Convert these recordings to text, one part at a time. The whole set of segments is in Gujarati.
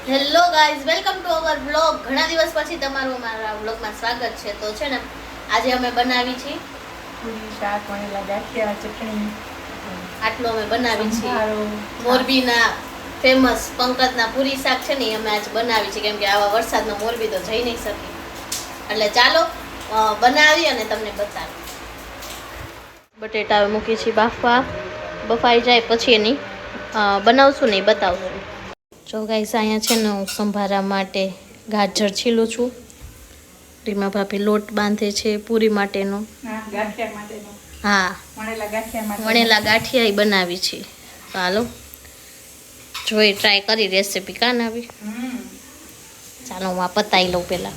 Hello guys, welcome to our vlog. ઘણા દિવસ પછી તમારું મારા વ્લોગમાં સ્વાગત છે. તો છે ને, આજે અમે બનાવી છીએ પૂરી, શાક, વણેલા ગાંઠિયા, ચટણી. આટલું અમે બનાવી છીએ. મોરબીના ફેમસ પંકજના પૂરી શાક છે ને, એ અમે આજ બનાવી છે. કેમ કે આવા વરસાદમાં મોરબી તો જઈ નહીં શકી. એટલે ચાલો બનાવી અને તમને બતાવી. બટેટા મૂકી છીએ બાફવા. બફાઈ જાય પછી એની બનાવશું ને બતાવશું. જો ગાઈસ, અહીંયા છે ને હું સંભારા માટે ગાજર છીલું છું. રીમા ભાભી લોટ બાંધે છે પૂરી માટેનો. હા, વણેલા ગાંઠિયા બનાવી છે. ચાલો જોઈ ટ્રાય કરી રેસીપી કાન આવી. ચાલો હું આ પતાવી લઉં પહેલાં.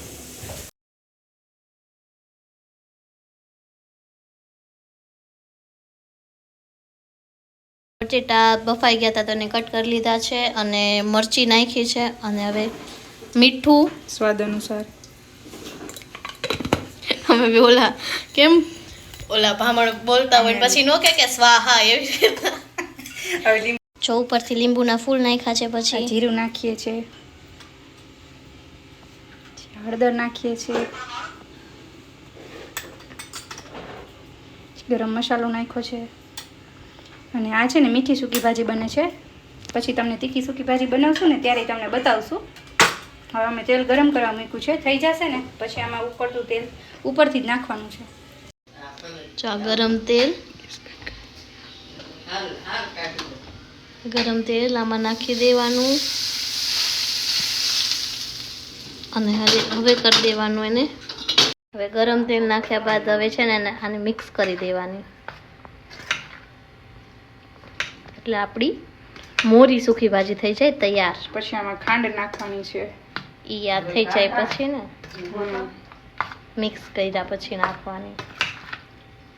બટેટા બફાઈ ગયા હતા તો એને કટ કરી લીધા છે અને મરચી નાખી છે. અને હવે મીઠું સ્વાદ અનુસાર. અમે બી ઓલા કેમ ઓલા ભામણ બોલતા હોય પછી નો કે સ્વાહા એવી રીતના. હવે જો ઉપરથી લીંબુના ફૂલ નાખ્યા છે. પછી જીરું નાખીએ છીએ, હળદર નાખીએ છીએ, ગરમ મસાલો નાખ્યો છે. અને આ છે ને મીઠી સૂકી ભાજી બને છે. પછી તમને તીખી સૂકી ભાજી બનાવશું ને ત્યારે તમને બતાવશું. હવે અમે તેલ ગરમ કરવા મૂક્યું છે. થઈ જશે ને પછી આમાં ઉપરતું તેલ ઉપરથી જ નાખવાનું છે. ચા ગરમ તેલ આમાં નાખી દેવાનું અને હવે કરી દેવાનું એને. હવે ગરમ તેલ નાખ્યા બાદ હવે છે ને આને મિક્સ કરી દેવાની. એટલે આપણી મોરી સૂકી ભાજી થઈ જાય તૈયાર. પછી આમાં ખાંડ નાખવાની છે. ઈ યાદ થઈ જાય પછી ને મિક્સ કર્યા પછી નાખવાની.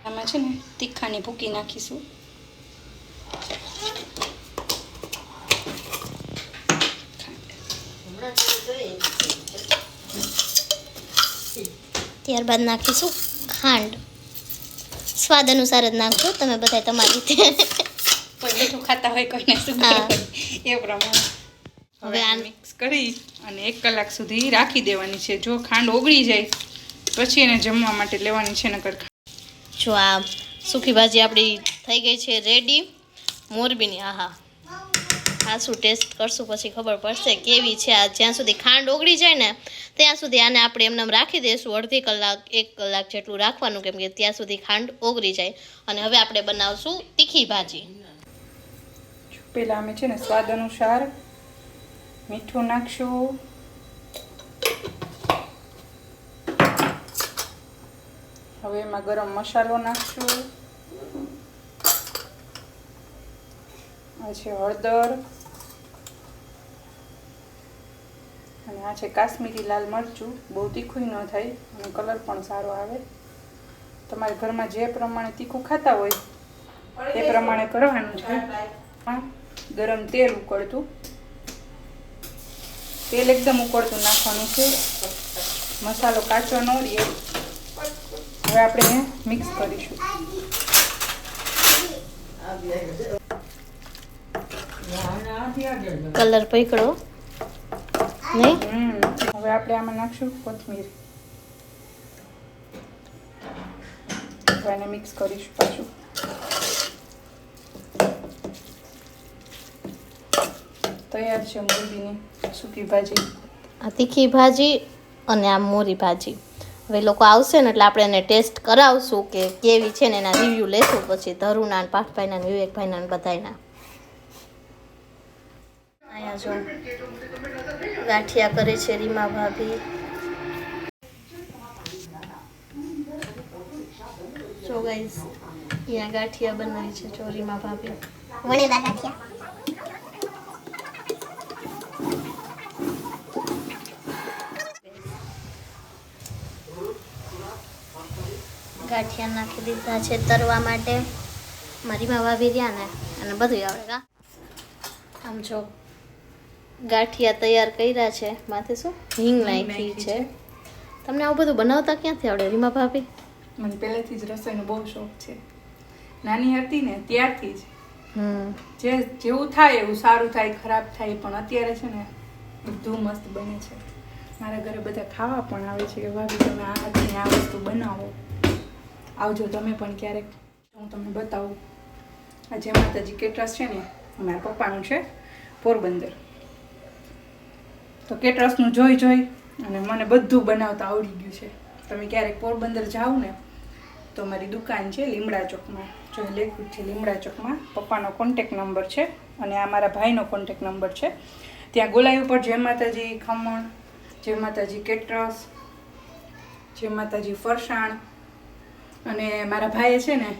આમાં છે ને તીખાની ભૂકી નાખીશું. ત્યારબાદ નાખીશું ખાંડ. સ્વાદ અનુસાર જ નાખજો તમે બધા તમારી રીતે. કોઈ મીઠું ખાતા હોય કોઈને શું એ પ્રમાણે. હવે આ મિક્સ કરી અને 1 કલાક સુધી રાખી દેવાની છે. જો ખાંડ ઓગળી જાય પછી એને જમવા માટે લેવાની છે. નકર જો આ સૂકી ભાજી આપણી થઈ ગઈ છે રેડી મોરબીની. આહા, ખાસું ટેસ્ટ કરશું પછી ખબર પડશે કેવી છે. આ જ્યાં સુધી ખાંડ ઓગળી જાય ને ત્યાં સુધી આને આપણે એમને રાખી દઈશું. અડધી કલાક 1 કલાક જેટલું રાખવાનું, કેમ કે ત્યાં સુધી ખાંડ ઓગળી જાય. અને હવે આપણે બનાવશું તીખી ભાજી. પહેલાં અમે છે ને સ્વાદ અનુસાર મીઠું નાખશું. હવે એમાં ગરમ મસાલો નાખશું. આ છે હળદર અને આ છે કાશ્મીરી લાલ મરચું. બહુ તીખું ન થાય અને કલર પણ સારો આવે. તમારા ઘરમાં જે પ્રમાણે તીખું ખાતા હોય એ પ્રમાણે કરવાનું છે. ગરમ તેલ ઉકળતું, તેલ એકદમ ઉકળતું નાખવાનું છે. મસાલો કાચો ન રહે. હવે આપણે મિક્સ કરીશું. કલર પકડો નહીં. હવે આપણે આમાં નાખશું કોથમીર. એને મિક્સ કરીશું પાછું. તૈયાર છે મોરબીની સૂકી ભાજી. આ તીખી ભાજી અને આ મોરી ભાજી. હવે લોકો આવશે ને એટલે આપણે એને ટેસ્ટ કરાવશું કે કેવી છે ને એના રિવ્યૂ લેશું. પછી ધરુના, પાઠભાઈના, વિવેકભાઈના બધાના. અહીંયા જો ગાંઠિયા કરે છે રીમા ભાભી. જો ગાઈસ, અહીંયા ગાંઠિયા બનાવી છે જો રીમા ભાભી. વણેલા ગાંઠિયા. ગાંઠિયા નાખી દીધા છે તરવા માટે. મારી માં ભાભી રહ્યા ને અને બધું આવડે કા. આમ જો ગાંઠિયા તૈયાર કર્યા છે. માથે શું હિંગ નાખી છે. તમને આવું બધું બનાવતા ક્યાંથી આવડે રીમા ભાભી? મને પહેલેથી જ રસોઈનો બહુ શોખ છે. નાની હતી ને ત્યારથી જ. જેવું થાય એવું સારું થાય, ખરાબ થાય, પણ અત્યારે છે ને બધું મસ્ત બને છે. મારા ઘરે બધા ખાવા પણ આવે છે કે ભાભી તમે આ હાથની આ વસ્તુ બનાવો. આવજો તમે પણ ક્યારેક, હું તમને બતાવું. આ જે માતાજી કેટરસ છે ને મારા પપ્પાનું છે પોરબંદર. તો કેટરસનું જોઈ અને મને બધું બનાવતા આવડી ગયું છે. તમે ક્યારેક પોરબંદર જાઓ ને તો મારી દુકાન છે લીમડા ચોકમાં, જો લેખું છે લીમડા ચોકમાં. પપ્પાનો કોન્ટેક નંબર છે અને આ મારા ભાઈનો કોન્ટેક નંબર છે. ત્યાં ગોલાઈ ઉપર જય માતાજી ખમણ, જય માતાજી કેટરસ, જય માતાજી ફરસાણ, અને મારા ભાઈએ છે ને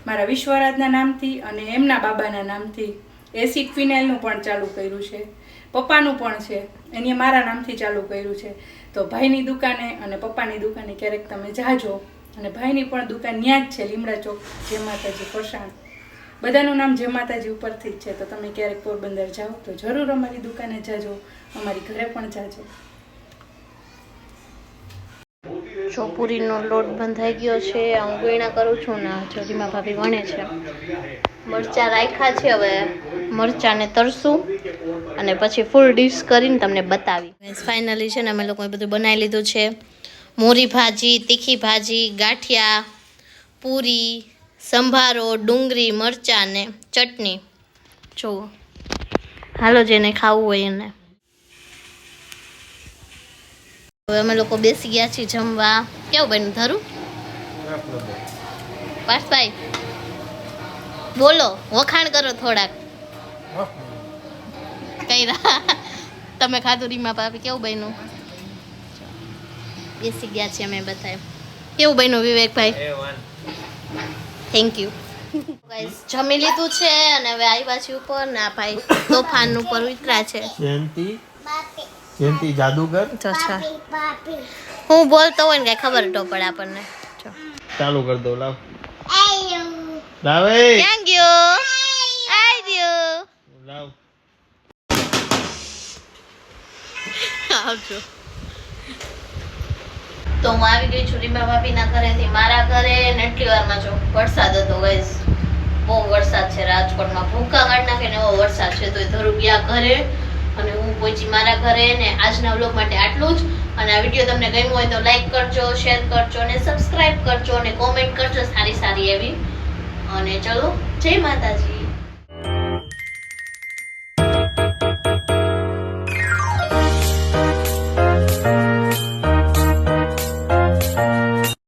મારા વિશ્વરાજના નામથી અને એમના બાબાના નામથી એસિડ ફિનાઇલનું પણ ચાલુ કર્યું છે. પપ્પાનું પણ છે, એને મારા નામથી ચાલુ કર્યું છે. તો ભાઈની દુકાને અને પપ્પાની દુકાને ક્યારેક તમે જાજો. અને ભાઈની પણ દુકાન ત્યાં જ છે લીમડા ચોક, જય માતાજી ફરસાણ. બધાનું નામ જય માતાજી ઉપરથી જ છે. તો તમે ક્યારેક પોરબંદર જાઓ તો જરૂર અમારી દુકાને જાજો, અમારી ઘરે પણ જાજો. ચોપુરીનો લોટ બંધાઈ ગયો છે, હું ગયણા કરું છું ને જોરીમાં ભાભી વણે છે. મરચાં રાખ્યા છે, હવે મરચાંને તરશું અને પછી ફૂલ ડીશ કરીને તમને બતાવી. ફાઇનલી છે ને અમે લોકોએ બધું બનાવી લીધું છે. મોરી ભાજી, તીખી ભાજી, ગાંઠિયા, પૂરી, સંભારો, ડુંગળી, મરચાં ને ચટણી. જુઓ, હાલો જેને ખાવું હોય એને. હવે અમે લોકો બેસી ગયા છીએ જમવા. કેવું બન્યું ધરું? પાર્થભાઈ બોલો, વખાણ કરો થોડાક. કઈ તમે ખાધું રીમા ભાભી? કેવું બન્યું? બેસી ગયા છીએ અમે બધા. કેવું બન્યું વિવેકભાઈ? Thank you. ગાઈસ જમી લીધું છે અને હવે આવ્યા છીએ ઉપર ને આ ભાઈ તોફાન ઉપર ઉતર્યા છે. જયંતિ જાદુગર હું બોલતો હોય ને કઈ ખબર તો પડે આપણને. ચાલુ કર દો. લાવ લાવે ક્યાં ગયો? આઈ ગયો. લાવ આવજો. તો હું આવી ગઈ છું રીમા ભાભીના ઘરેથી મારા ઘરે ને એટલી વારમાં જો વરસાદ હતો ગાઈસ. બહુ વરસાદ છે રાજકોટમાં, ભૂકા કાઢ નાખે ને એવો વરસાદ છે. તો એ ધરું ગયા ઘરે અને હું પહોંચી મારા ઘરે. ને આજના વ્લોગ માટે આટલું જ. અને આ વિડીયો તમને ગમ્યો હોય તો લાઈક કરજો, શેર કરજો અને સબસ્ક્રાઇબ કરજો અને કોમેન્ટ કરજો સારી સારી એવી. અને ચલો, જય માતાજી.